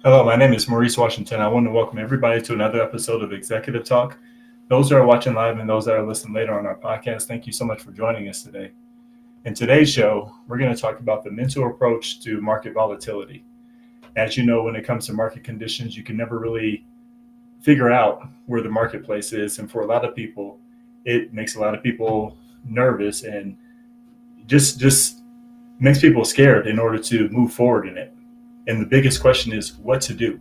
Hello, my name is Maurice Washington. I want to welcome everybody to another episode of Executive Talk. Those that are watching live and those that are listening later on our podcast, thank you so much for joining us today. In today's show, we're going to talk about the mental approach to market volatility. As you know, when it comes to market conditions, you can never really figure out where the marketplace is. And for a lot of people, it makes a lot of people nervous and just makes people scared in order to move forward in it. And the biggest question is what to do.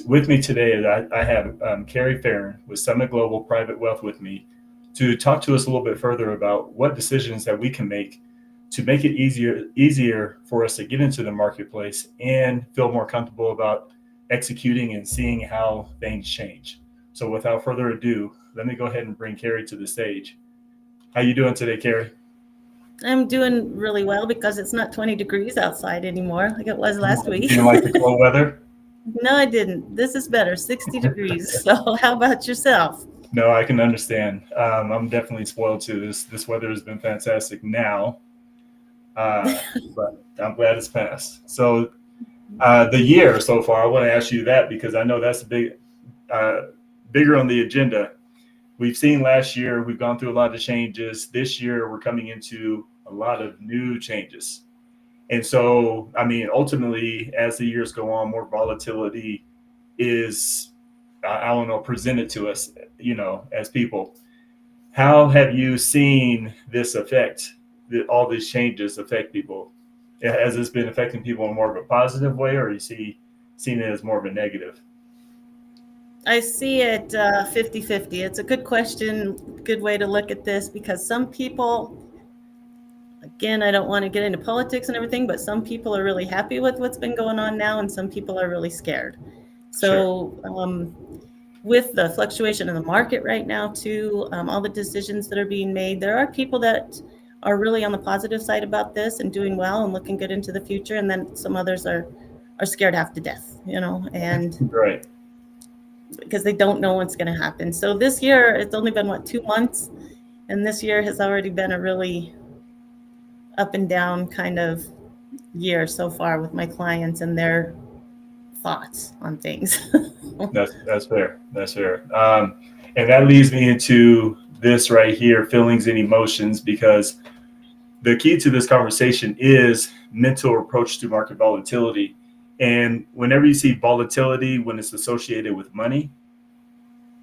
With me today, I have Kerri Farren with Summit Global Private Wealth with me to talk to us a little bit further about what decisions that we can make to make it easier for us to get into the marketplace and feel more comfortable about executing and seeing how things change. So without further ado, let me go ahead and bring Kerri to the stage. How you doing today, Kerri? I'm doing really well because it's not 20 degrees outside anymore like it was last You week. didn't like the cold weather? No, I didn't. This is better, 60 degrees. So how about yourself? No, I can understand. I'm definitely spoiled too. This weather has been fantastic now, uh, but I'm glad it's passed. So the year so far, I want to ask you that because I know that's uh, bigger on the agenda. We've seen last year, we've gone through a lot of changes. This year, we're coming into a lot of new changes. And so, I mean, ultimately, as the years go on, more volatility is, I don't know, presented to us, as people. How have you seen this affect all these changes affect people? Has this been affecting people in more of a positive way, or you seen it as more of a negative? I see it 50-50. It's a good question, good way to look at this because some people, again, I don't want to get into politics and everything, but some people are really happy with what's been going on now and some people are really scared. Sure. So, with the fluctuation in the market right now, too, all the decisions that are being made, there are people that are really on the positive side about this and doing well and looking good into the future, and then some others are scared half to death, and Right. because they don't know what's going to happen. So this year, it's only been 2 months, and this year has already been a really up and down kind of year so far with my clients and their thoughts on things. That's fair. That's fair. And that leads me into this right here, feelings and emotions, because the key to this conversation is mental approach to market volatility. And whenever you see volatility, when it's associated with money,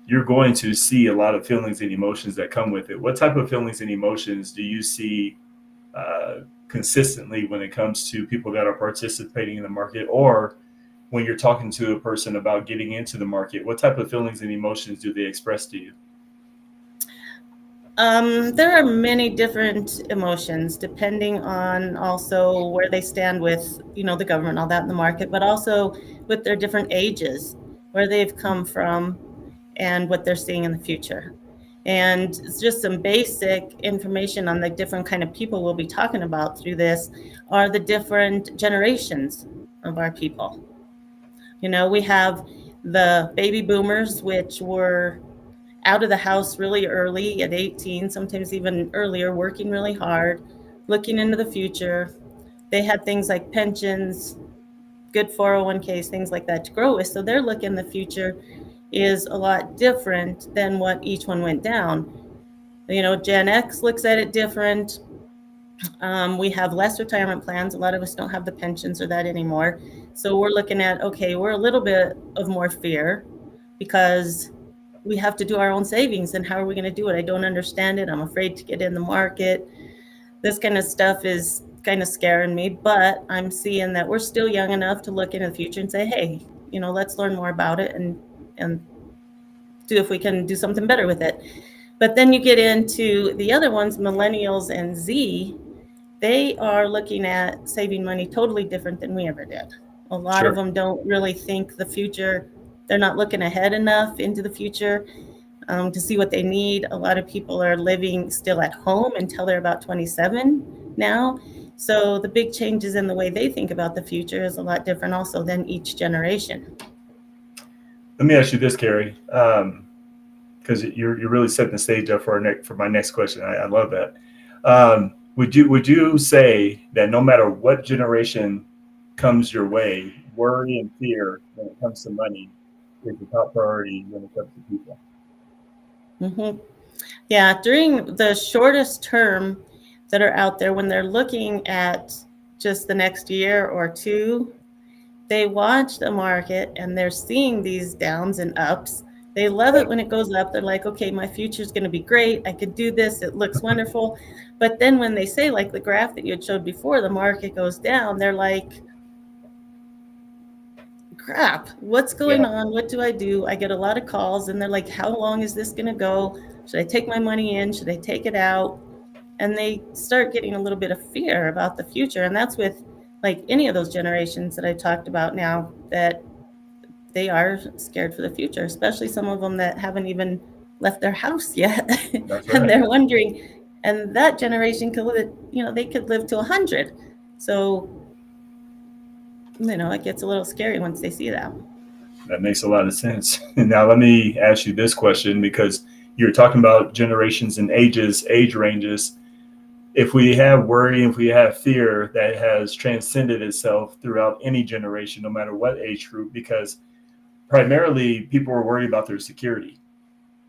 you're going to see a lot of feelings and emotions that come with it. What type of feelings and emotions do you see consistently when it comes to people that are participating in the market, or when you're talking to a person about getting into the market? What type of feelings and emotions do they express to you? There are many different emotions depending on also where they stand with, the government, all that in the market, but also with their different ages, where they've come from, and what they're seeing in the future. And it's just some basic information on the different kind of people we'll be talking about through this are the different generations of our people. We have the baby boomers, which were out of the house really early at 18, sometimes even earlier, working really hard, looking into the future. They had things like pensions, good 401ks, things like that to grow with. So their look in the future is a lot different than what each one went down. Gen X looks at it different. We have less retirement plans. A lot of us don't have the pensions or that anymore. So we're looking at, okay, we're a little bit of more fear because we have to do our own savings, and how are we going to do it? I don't understand it. I'm afraid to get in the market. This kind of stuff is kind of scaring me, but I'm seeing that we're still young enough to look into the future and say, hey, let's learn more about it and do if we can do something better with it. But then you get into the other ones, millennials and Z, they are looking at saving money totally different than we ever did. A lot of Sure. them don't really think the future. They're not looking ahead enough into the future to see what they need. A lot of people are living still at home until they're about 27 now. So the big changes in the way they think about the future is a lot different also than each generation. Let me ask you this, Kerri, because you're really setting the stage up for for my next question. I love that. Would you say that no matter what generation comes your way, worry and fear when it comes to money is the top priority when it comes to people. Hmm. Yeah, during the shortest term that are out there, when they're looking at just the next year or two, they watch the market and they're seeing these downs and ups. They love it when it goes up. They're like, okay, my future is going to be great. I could do this. It looks wonderful. But then when they say, like the graph that you had showed before, the market goes down, they're like, crap, what's going Yeah, on? What do I do? I get a lot of calls and they're like, how long is this going to go? Should I take my money in? Should I take it out? And they start getting a little bit of fear about the future. And that's with like any of those generations that I talked about now, that they are scared for the future, especially some of them that haven't even left their house yet. that's And right. they're wondering, and that generation could live, they could live to 100. So, it gets a little scary once they see that. That makes a lot of sense. Now, let me ask you this question because you're talking about generations and ages, age ranges. If we have worry, if we have fear that has transcended itself throughout any generation, no matter what age group, because primarily people are worried about their security.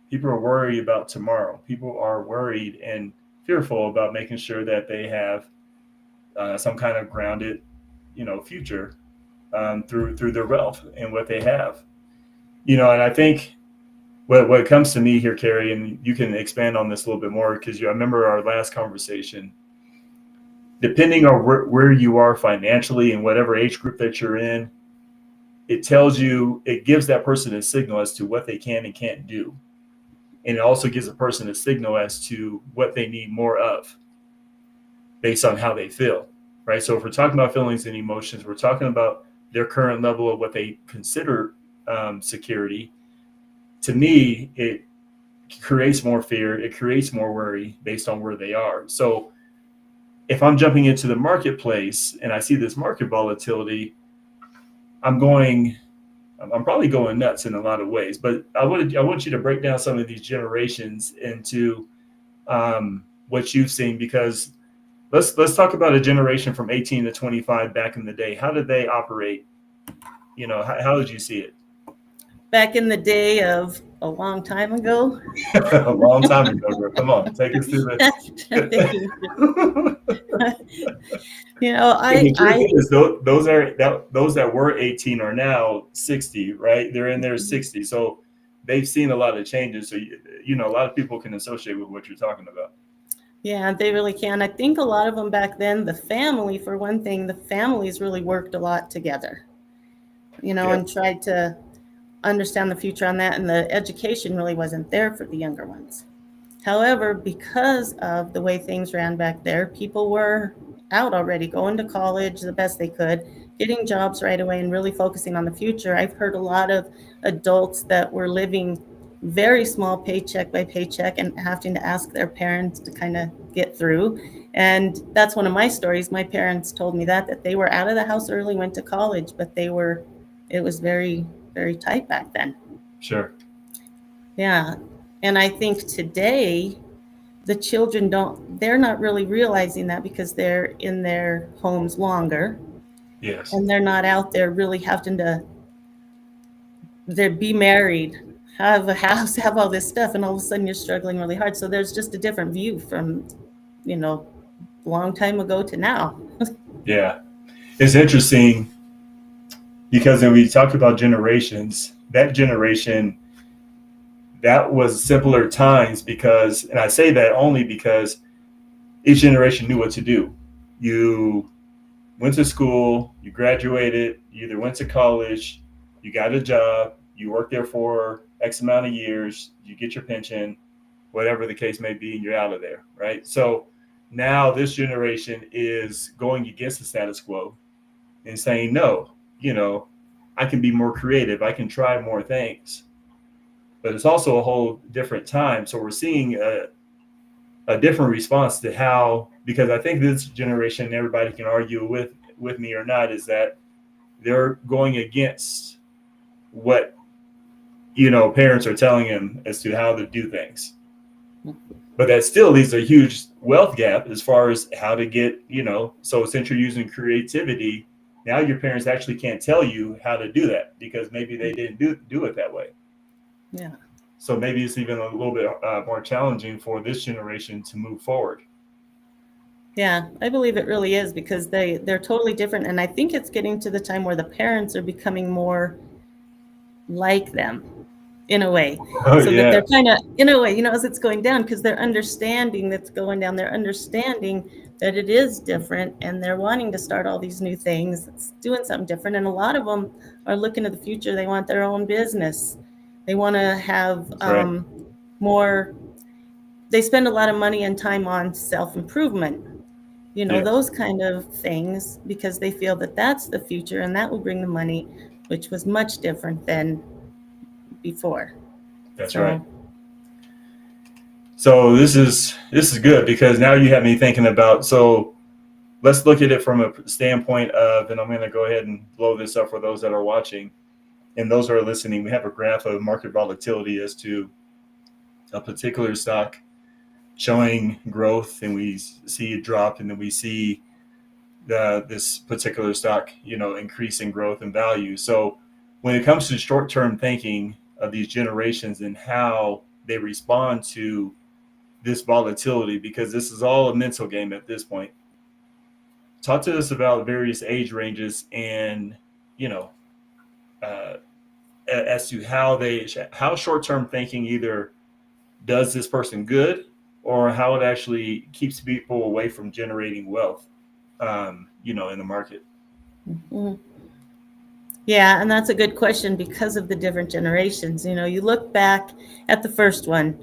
People are worried about tomorrow. People are worried and fearful about making sure that they have some kind of grounded, future through their wealth and what they have. And I think what comes to me here, Kerri, and you can expand on this a little bit more because I remember our last conversation. Depending on where you are financially and whatever age group that you're in, it gives that person a signal as to what they can and can't do. And it also gives a person a signal as to what they need more of based on how they feel, right? So if we're talking about feelings and emotions, we're talking about their current level of what they consider security. To me, it creates more fear. It creates more worry based on where they are. So if I'm jumping into the marketplace and I see this market volatility, I'm going I'm probably going nuts in a lot of ways, but I want you to break down some of these generations into what you've seen because let's talk about a generation from 18 to 25 back in the day. How did they operate? How did you see it? Back in the day of a long time ago. A long time ago, bro. Come on, take us through I'm thinking, the. And I, the truth I, is, those that were 18 are now 60, right? They're in their 60s, so they've seen a lot of changes. So a lot of people can associate with what you're talking about. yeah, they really can. I think a lot of them back then, the family, for one thing, the families really worked a lot together, Yeah, and tried to understand the future on that. And the education really wasn't there for the younger ones. However, because of the way things ran back there, people were out already, going to college the best they could, getting jobs right away, and really focusing on the future. I've heard a lot of adults that were living very small paycheck by paycheck and having to ask their parents to kind of get through. And that's one of my stories. My parents told me that they were out of the house early, went to college, but it was very, very tight back then. sure. Yeah. And I think today, the children they're not really realizing that because they're in their homes longer Yes, and they're not out there really having to be married, have a house, have all this stuff, and all of a sudden you're struggling really hard. So there's just a different view from, you know, a long time ago to now. yeah. It's interesting because when we talk about generations, that generation that was simpler times because, and I say that only because each generation knew what to do. You went to school, you graduated, you either went to college, you got a job, you worked there for X amount of years, you get your pension, whatever the case may be, and you're out of there, right? So now this generation is going against the status quo and saying, no, I can be more creative, I can try more things. But it's also a whole different time. So we're seeing a different response to how, because I think this generation, everybody can argue with me or not, is that they're going against what parents are telling them as to how to do things. But that still leaves a huge wealth gap as far as how to get, so since you're using creativity, Now your parents actually can't tell you how to do that because maybe they didn't do it that way. Yeah. So maybe it's even a little bit more challenging for this generation to move forward. Yeah, I believe it really is because they're totally different, and I think it's getting to the time where the parents are becoming more like them in a way, Oh so that yeah, they're kind of in a way, as it's going down, because they're understanding that's going down, they're understanding that it is different, and they're wanting to start all these new things, doing something different, and a lot of them are looking to the future. They want their own business. They want to have that's right. more. They spend a lot of money and time on self-improvement, Yeah, those kind of things, because they feel that that's the future and that will bring the money, which was much different than before. that's right. So, So this is good because now you have me thinking about. So let's look at it from a standpoint of, and I'm going to go ahead and blow this up for those that are watching and those who are listening. We have a graph of market volatility as to a particular stock showing growth, and we see it drop, and then we see this particular stock, increase in growth and value. So when it comes to short-term thinking of these generations and how they respond to this volatility, because this is all a mental game at this point, talk to us about various age ranges and you know uh, as to how short-term thinking either does this person good or how it actually keeps people away from generating wealth, in the market. mhm. Yeah, and that's a good question because of the different generations. You look back at the first one.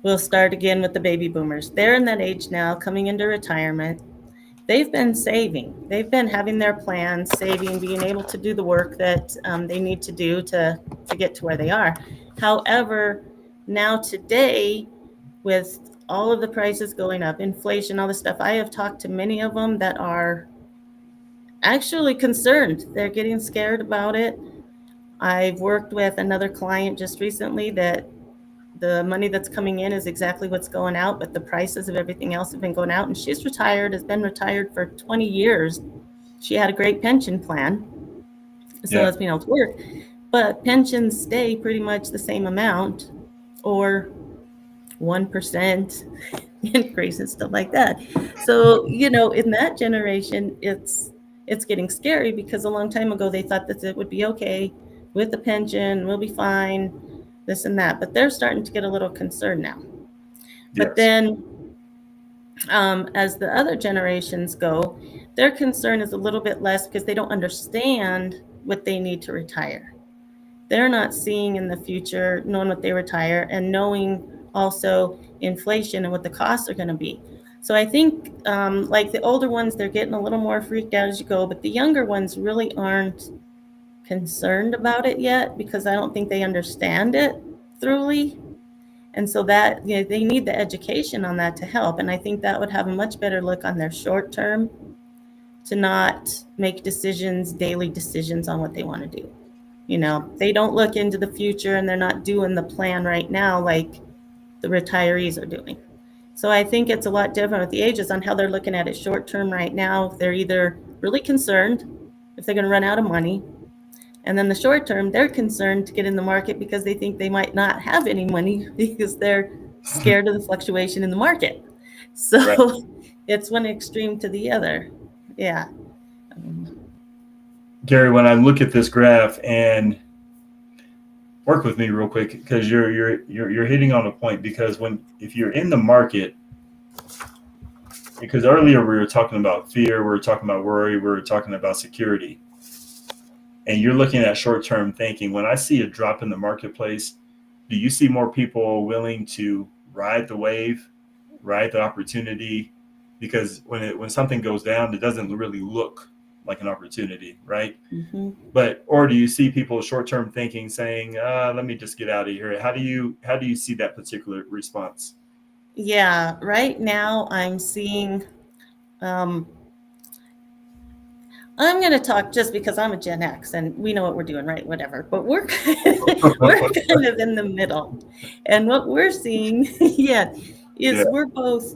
We'll start again with the baby boomers. They're in that age now, coming into retirement. They've been saving. They've been having their plans, saving, being able to do the work that they need to do to get to where they are. However, now today, with all of the prices going up, inflation, all this stuff, I have talked to many of them that are actually concerned. They're getting scared about it. I've worked with another client just recently that the money that's coming in is exactly what's going out, but the prices of everything else have been going out. And she's retired, has been retired for 20 years. She had a great pension plan, so Yeah. it's been able to work. But pensions stay pretty much the same amount, or 1% increase and stuff like that. So, in that generation, it's getting scary because a long time ago they thought that it would be okay with the pension, we'll be fine, this and that. But they're starting to get a little concerned now. But Yes. then, as the other generations go, their concern is a little bit less because they don't understand what they need to retire. They're not seeing in the future, knowing what they retire, and knowing also inflation and what the costs are going to be. So I think, like the older ones, they're getting a little more freaked out as you go, but the younger ones really aren't concerned about it yet because I don't think they understand it thoroughly. And so that, they need the education on that to help. And I think that would have a much better look on their short term, to not make decisions, daily decisions on what they want to do. They don't look into the future and they're not doing the plan right now like the retirees are doing. So I think it's a lot different with the ages on how they're looking at it short term right now. They're either really concerned if they're going to run out of money, and then the short term, they're concerned to get in the market because they think they might not have any money because they're scared of the fluctuation in the market. Right. So it's one extreme to the other. Yeah. Gary, when I look at this graph and work with me real quick because you're hitting on a point because if you're in the market, because earlier we were talking about fear, we were talking about worry, we were talking about security, and you're looking at short-term thinking. When I see a drop in the marketplace, do you see more people willing to ride the wave, ride the opportunity? Because when something goes down, it doesn't really look like an opportunity, right? Mm-hmm. Or do you see people short-term thinking saying, let me just get out of here? How do you see that particular response? Yeah. Right now, I'm seeing. Um, I'm going to talk just because I'm a Gen X and we know what we're doing, right? Whatever. But we're we're kind of in the middle, and what we're seeing, yeah, Yeah. is we're both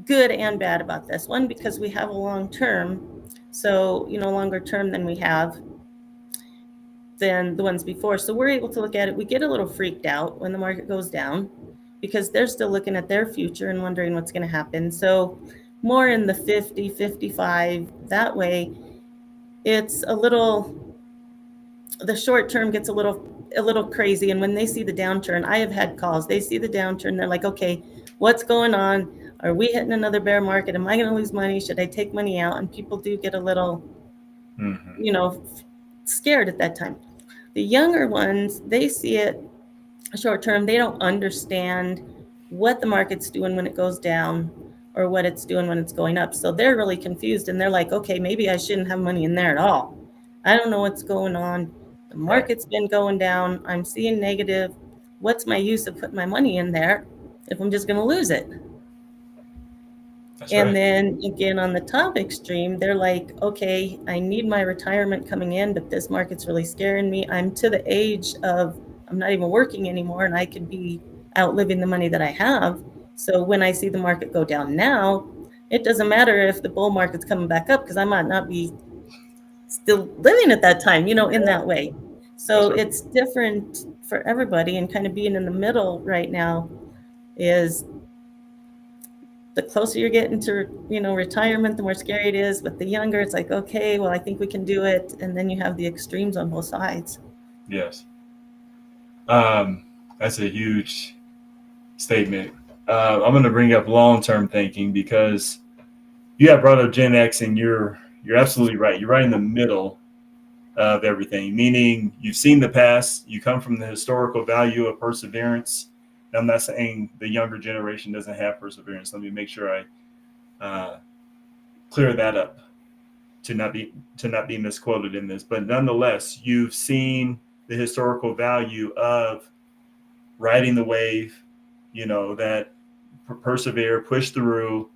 good and bad about this. One, because we have a long term, So, longer term than we have than the ones before. So we're able to look at it. We get a little freaked out when the market goes down because they're still looking at their future and wondering what's going to happen. So more in the 50, 55, that way it's a little, the short term gets a little crazy. And when they see the downturn, I have had calls, they see the downturn, they're like, okay, what's going on? Are we hitting another bear market? Am I going to lose money? Should I take money out? And people do get a little, scared at that time. The younger ones, they see it short term. They don't understand what the market's doing when it goes down or what it's doing when it's going up. So they're really confused and they're like, okay, maybe I shouldn't have money in there at all. I don't know what's going on. The market's been going down. I'm seeing negative. What's my use of putting my money in there if I'm just going to lose it? That's And right. then again, on the top extreme, they're like, okay, I need my retirement coming in, but this market's really scaring me. I'm to the age of, I'm not even working anymore and I could be outliving the money that I have. So when I see the market go down now, it doesn't matter if the bull market's coming back up because I might not be still living at that time, in that way. So That's right. it's different for everybody, and kind of being in the middle right now is the closer you're getting to, retirement, the more scary it is. But the younger, it's like, okay, well, I think we can do it. And then you have the extremes on both sides. Yes. That's a huge statement. I'm going to bring up long-term thinking because you have brought up Gen X, and you're absolutely right. You're right in the middle of everything, meaning you've seen the past. You come from the historical value of perseverance. And I'm not saying the younger generation doesn't have perseverance. Let me make sure I clear that up to not be misquoted in this. But nonetheless, you've seen the historical value of riding the wave. That persevere, push through.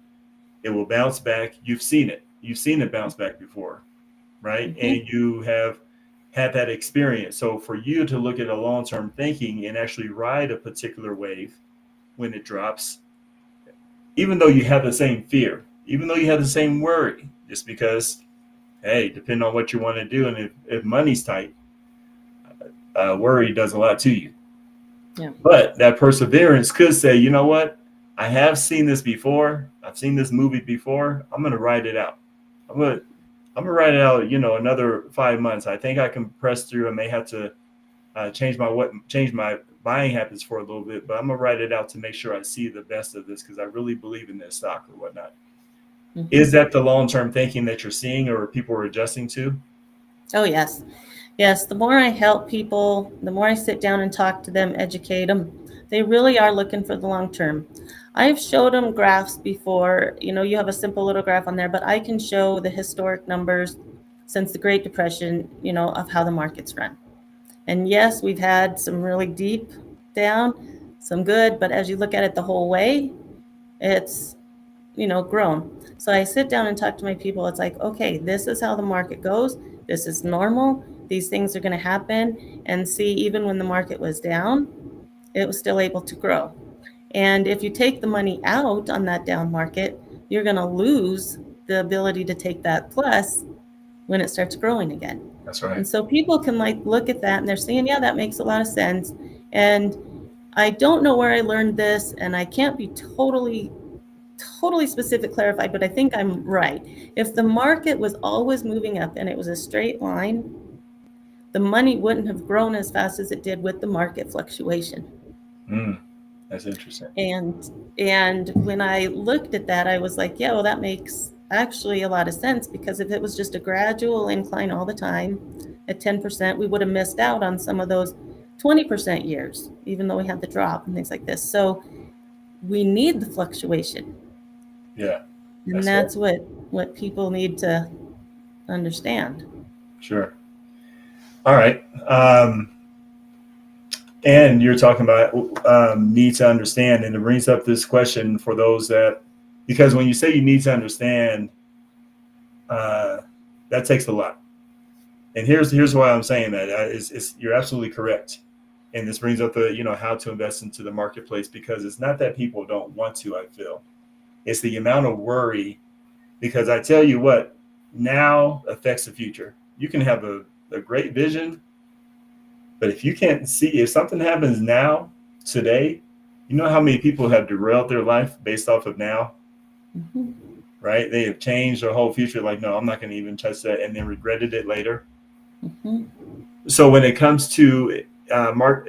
It will bounce back. You've seen it. You've seen it bounce back before, right? Mm-hmm. And you have had that experience. So for you to look at a long-term thinking and actually ride a particular wave when it drops, even though you have the same fear, even though you have the same worry, just because, hey, depending on what you want to do, and if money's tight, worry does a lot to you. Yeah. But that perseverance could say, you know what? I have seen this before. I've seen this movie before. I'm going to ride it out. I'm gonna write it out. Another 5 months. I think I can press through. I may have to change my buying habits for a little bit, but I'm gonna write it out to make sure I see the best of this because I really believe in this stock or whatnot. Mm-hmm. Is that the long-term thinking that you're seeing, or people are adjusting to? Oh, yes. Yes. The more I help people, the more I sit down and talk to them, educate them, they really are looking for the long term. I've showed them graphs before. You have a simple little graph on there, but I can show the historic numbers since the Great Depression, of how the markets run. And yes, we've had some really deep down, some good, but as you look at it the whole way, it's, grown. So I sit down and talk to my people. It's like, okay, this is how the market goes. This is normal. These things are going to happen. And see, even when the market was down, it was still able to grow. And if you take the money out on that down market, you're going to lose the ability to take that plus when it starts growing again. That's right. And so people can look at that and they're saying, yeah, that makes a lot of sense. And I don't know where I learned this, and I can't be totally specific clarified, but I think I'm right. If the market was always moving up and it was a straight line, the money wouldn't have grown as fast as it did with the market fluctuation. That's interesting. And when I looked at that, I was like, yeah, well, that makes actually a lot of sense, because if it was just a gradual incline all the time at 10%, we would have missed out on some of those 20% years, even though we had the drop and things like this. So we need the fluctuation. Yeah. And that's what people need to understand. Sure. All right. And you're talking about need to understand, and it brings up this question for those because when you say you need to understand, that takes a lot. And here's why I'm saying that you're absolutely correct. And this brings up the how to invest into the marketplace, because it's not that people don't want to. I feel it's the amount of worry, because I tell you what, now affects the future. You can have a great vision, but if you can't see, if something happens now, today, you know how many people have derailed their life based off of now, Mhm. right? They have changed their whole future. Like, no, I'm not going to even touch that, and then regretted it later. Mhm. So when it comes to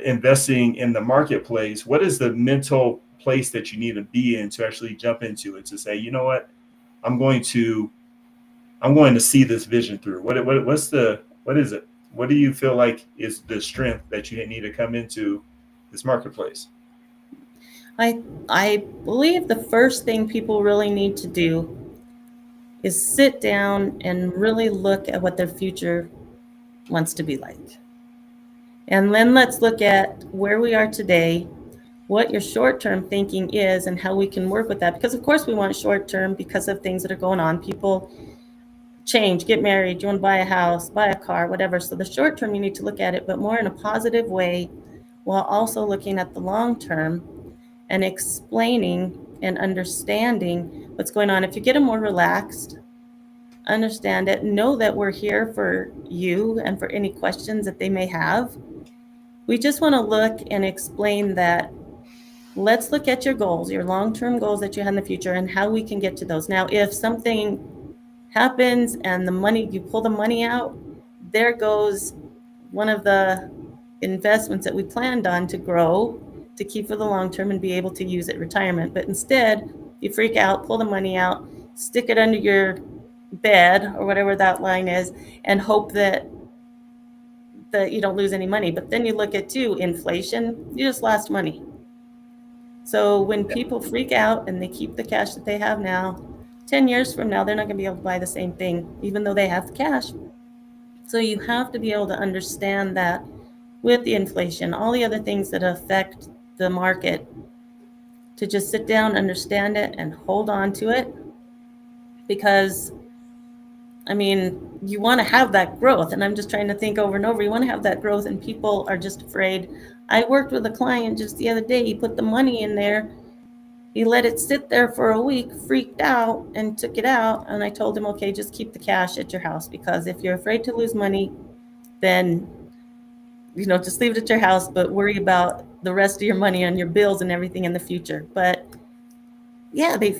investing in the marketplace, what is the mental place that you need to be in to actually jump into it to say, you know what, I'm going to I'm going to see this vision through. What is it? What do you feel like is the strength that you need to come into this marketplace? I believe the first thing people really need to do is sit down and really look at what their future wants to be like. And then let's look at where we are today, what your short-term thinking is, and how we can work with that. Because of course we want short-term because of things that are going on. People change, get married, you want to buy a house, buy a car, whatever. So the short-term, you need to look at it, but more in a positive way, while also looking at the long-term and explaining and understanding what's going on. If you get them more relaxed, understand it, know that we're here for you and for any questions that they may have. We just want to look and explain that let's look at your goals, your long-term goals that you have in the future, and how we can get to those. Now, if something happens and the money, you pull the money out, there goes one of the investments that we planned on to grow, to keep for the long term and be able to use at retirement. But instead, you freak out, pull the money out, stick it under your bed or whatever that line is, and hope that you don't lose any money. But then you look at too, inflation, you just lost money. So when people freak out and they keep the cash that they have now, 10 years from now, they're not going to be able to buy the same thing, even though they have the cash. So you have to be able to understand that with the inflation, all the other things that affect the market, to just sit down, understand it, and hold on to it. Because, I mean, you want to have that growth. And I'm just trying to think over and over, you want to have that growth, and people are just afraid. I worked with a client just the other day. He put the money in there. He let it sit there for a week, freaked out, and took it out. And I told him, okay, just keep the cash at your house, because if you're afraid to lose money, then, just leave it at your house, but worry about the rest of your money and your bills and everything in the future. But yeah, they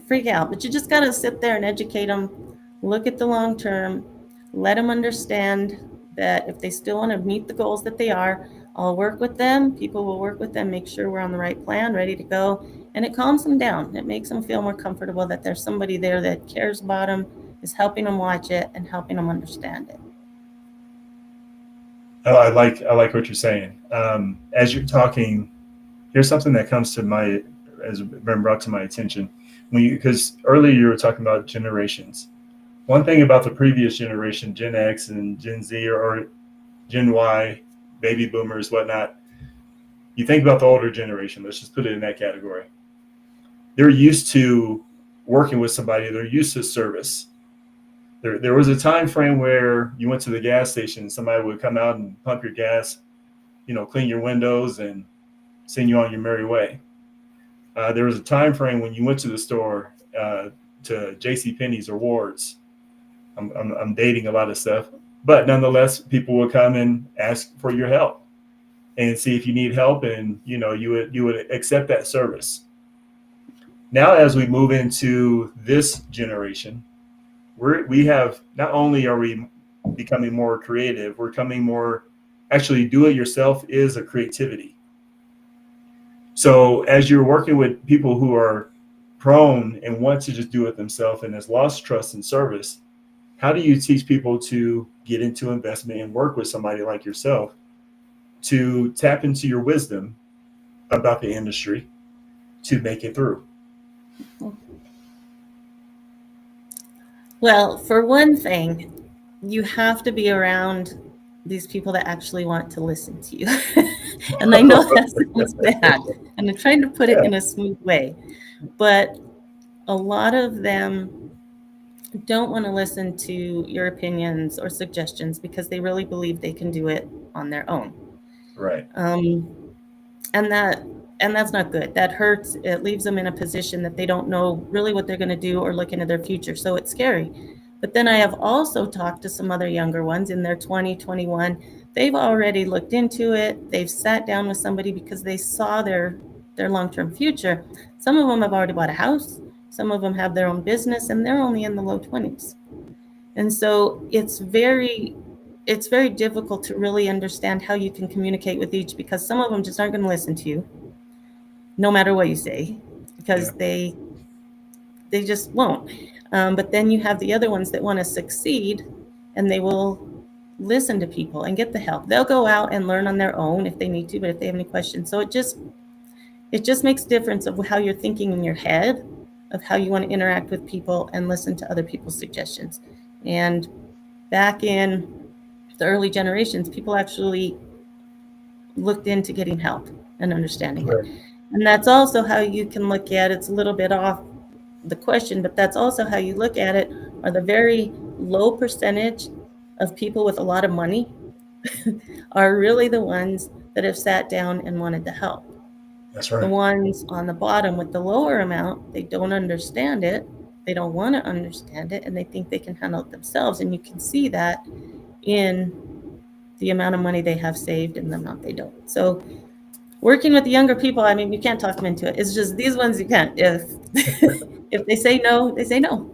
freak out. But you just got to sit there and educate them, look at the long term, let them understand that if they still want to meet the goals that they are, I'll work with them. People will work with them, make sure we're on the right plan, ready to go. And it calms them down. It makes them feel more comfortable that there's somebody there that cares about them, is helping them watch it, and helping them understand it. Oh, I like what you're saying. As you're talking, here's something that comes to my has been brought to my attention when you because earlier you were talking about generations. One thing about the previous generation, Gen X and Gen Z or Gen Y, baby boomers, whatnot, you think about the older generation, let's just put it in that category. They're used to working with somebody, they're used to service. There was a time frame where you went to the gas station and somebody would come out and pump your gas, clean your windows and send you on your merry way. There was a time frame when you went to the store, to J.C. Penney's or Ward's. I'm dating a lot of stuff, but nonetheless, people will come and ask for your help and see if you need help, and you would accept that service. Now, as we move into this generation, we have not only are we becoming more creative, we're coming more actually do it yourself is a creativity. So as you're working with people who are prone and want to just do it themselves and has lost trust in service, how do you teach people to get into investment and work with somebody like yourself to tap into your wisdom about the industry to make it through? Well, for one thing, you have to be around these people that actually want to listen to you. And I know that sounds bad, and I'm trying to put it Yeah, in a smooth way, but a lot of them don't want to listen to your opinions or suggestions because they really believe they can do it on their own. right. Um, and that and that's not good. That hurts. It leaves them in a position that they don't know really what they're going to do or look into their future. So it's scary. But then I have also talked to some other younger ones in their 20, 21. They've already looked into it. They've sat down with somebody because they saw their long-term future. Some of them have already bought a house. Some of them have their own business, and they're only in the low 20s. And so it's very difficult to really understand how you can communicate with each, because some of them just aren't going to listen to you no matter what you say, because they just won't. But then you have the other ones that want to succeed, and they will listen to people and get the help. They'll go out and learn on their own if they need to, but if they have any questions. So it just makes a difference of how you're thinking in your head, of how you want to interact with people and listen to other people's suggestions. And back in the early generations, people actually looked into getting help and understanding it. And that's also how you can look at it. It's a little bit off the question, but that's also how you look at it, are the very low percentage of people with a lot of money are really the ones that have sat down and wanted to help. That's right. The ones on the bottom with the lower amount, they don't understand it. They don't want to understand it, and they think they can handle it themselves. And you can see that in the amount of money they have saved and the amount they don't. So working with the younger people, I mean, you can't talk them into it. It's just these ones you can't. If they say no, they say no.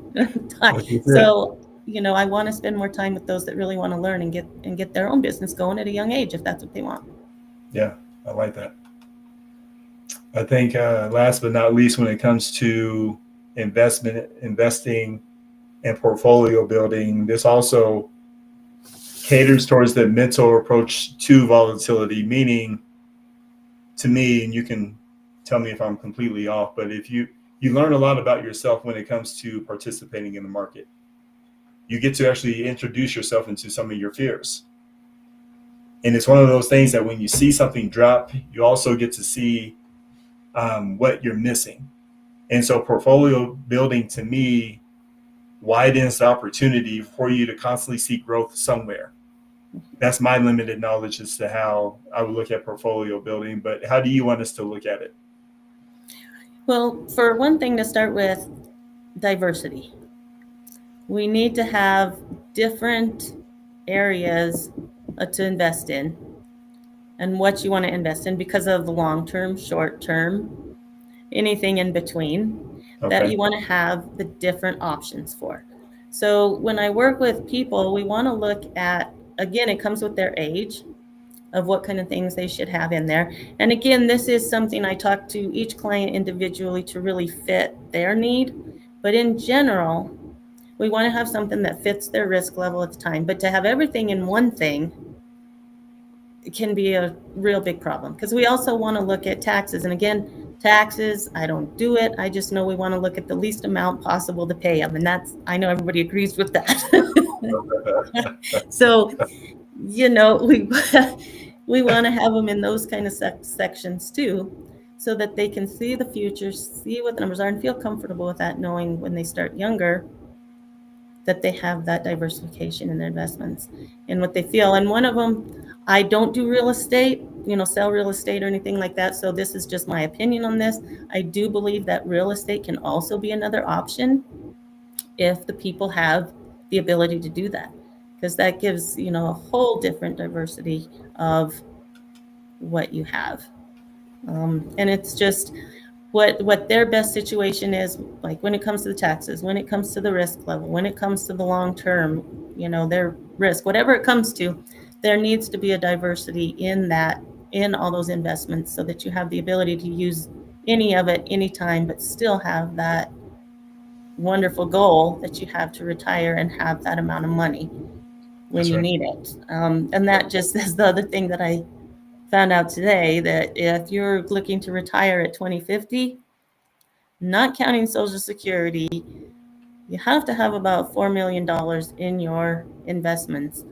So, I want to spend more time with those that really want to learn and get their own business going at a young age, if that's what they want. Yeah, I like that. I think last but not least, when it comes to investing and portfolio building, this also caters towards the mental approach to volatility, meaning, to me, and you can tell me if I'm completely off, but if you learn a lot about yourself when it comes to participating in the market. You get to actually introduce yourself into some of your fears. And it's one of those things that when you see something drop, you also get to see what you're missing. And so portfolio building, to me, widens the opportunity for you to constantly seek growth somewhere. That's my limited knowledge as to how I would look at portfolio building, but how do you want us to look at it? Well, for one thing, to start with, diversity. We need to have different areas to invest in, and what you want to invest in, because of the long term, short term, anything in between, that you want to have the different options for. So when I work with people, we want to look at, again, it comes with their age, of what kind of things they should have in there. And again, this is something I talk to each client individually to really fit their need. But in general, we want to have something that fits their risk level at the time. But to have everything in one thing, it can be a real big problem, because we also want to look at taxes. And again, taxes, I don't do it. I just know we want to look at the least amount possible to pay them. And that's, I know everybody agrees with that. So, we want to have them in those kind of sections too, so that they can see the future, see what the numbers are, and feel comfortable with that, knowing when they start younger that they have that diversification in their investments and what they feel. And one of them, I don't do real estate, sell real estate or anything like that. So this is just my opinion on this. I do believe that real estate can also be another option if the people have the ability to do that, because that gives, a whole different diversity of what you have. And it's just what their best situation is, like when it comes to the taxes, when it comes to the risk level, when it comes to the long term, their risk, whatever it comes to, there needs to be a diversity in all those investments, so that you have the ability to use any of it anytime, but still have that wonderful goal that you have to retire and have that amount of money when you need it. And that just is the other thing that I found out today, that if you're looking to retire at 2050, not counting Social Security, you have to have about $4 million in your investments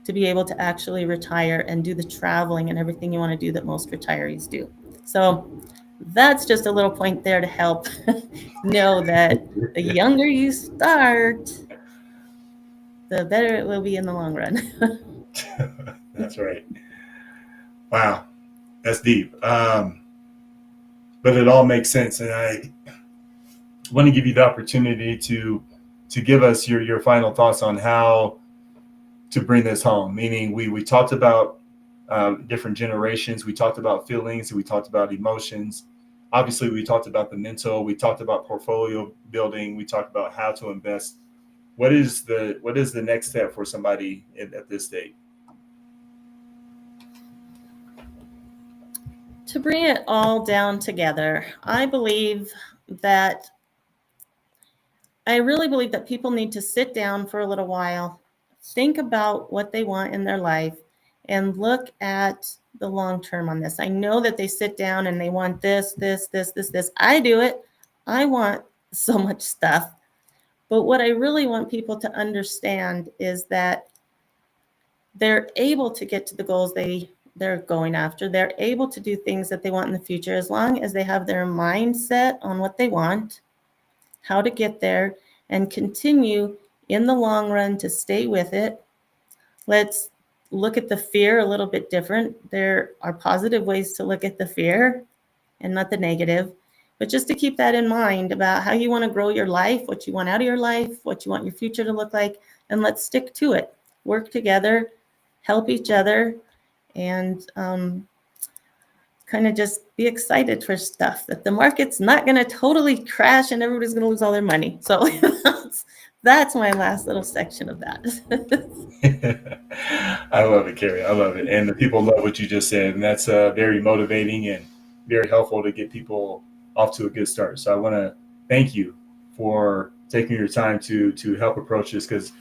to be able to actually retire and do the traveling and everything you want to do that most retirees do. So that's just a little point there to help know that the younger you start, the better it will be in the long run. That's right. Wow, that's deep. But it all makes sense, and I want to give you the opportunity to to give us your final thoughts on how to bring this home. Meaning, we talked about different generations. We talked about feelings. We talked about emotions. Obviously, we talked about the mental. We talked about portfolio building. We talked about how to invest. What is the next step for somebody at this state? To bring it all down together, I really believe that people need to sit down for a little while, think about what they want in their life, and look at the long term on this. I know that they sit down and they want this, this, this, this, this. I do it. I want so much stuff. But what I really want people to understand is that they're able to get to the goals they're going after. They're able to do things that they want in the future as long as they have their mindset on what they want, how to get there, and continue in the long run to stay with it. Let's look at the fear a little bit different. There are positive ways to look at the fear and not the negative, but just to keep that in mind about how you want to grow your life, what you want out of your life, what you want your future to look like, and let's stick to it. Work together, help each other, and kind of just be excited for stuff, that the market's not going to totally crash and everybody's going to lose all their money. So that's my last little section of that. I love it, Kerri. I love it. And the people love what you just said. And that's very motivating and very helpful to get people off to a good start. So I want to thank you for taking your time to help approach this, because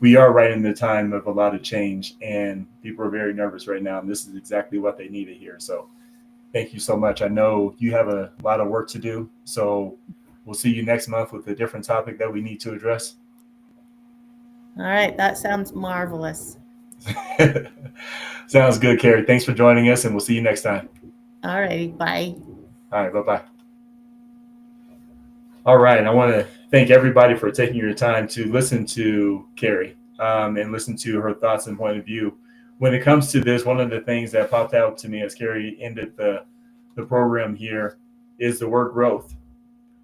we are right in the time of a lot of change and people are very nervous right now. And this is exactly what they need to hear. So thank you so much. I know you have a lot of work to do. So we'll see you next month with a different topic that we need to address. All right. That sounds marvelous. Sounds good, Kerri. Thanks for joining us, and we'll see you next time. All right. Bye. All right. Bye-bye. All right. And I want to thank everybody for taking your time to listen to Kerri and listen to her thoughts and point of view. When it comes to this, one of the things that popped out to me as Kerri ended the program here is the word growth.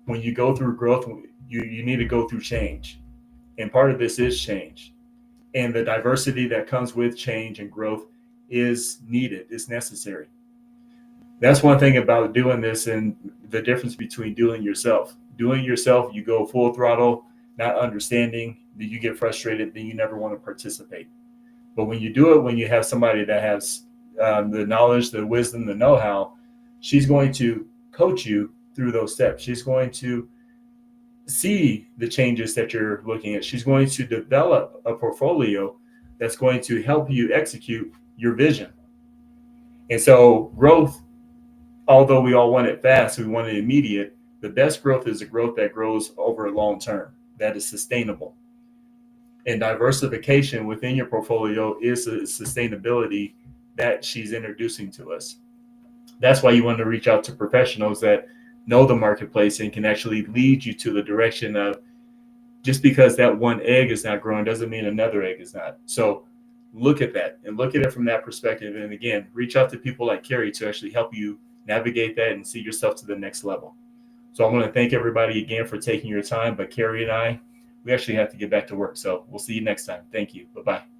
When you go through growth, you need to go through change. And part of this is change. And the diversity that comes with change and growth is needed, is necessary. That's one thing about doing this, and the difference between doing yourself. Doing yourself, you go full throttle, not understanding, then you get frustrated, then you never want to participate. But when you do it, when you have somebody that has the knowledge, the wisdom, the know-how, she's going to coach you through those steps. She's going to see the changes that you're looking at. She's going to develop a portfolio that's going to help you execute your vision. And so growth, although we all want it fast, we want it immediate, the best growth is a growth that grows over a long term, that is sustainable. And diversification within your portfolio is a sustainability that she's introducing to us. That's why you want to reach out to professionals that know the marketplace and can actually lead you to the direction of, just because that one egg is not growing doesn't mean another egg is not. So look at that and look at it from that perspective. And again, reach out to people like Kerri to actually help you navigate that and see yourself to the next level. So I want to thank everybody again for taking your time. But Kerri and I, we actually have to get back to work. So we'll see you next time. Thank you. Bye-bye.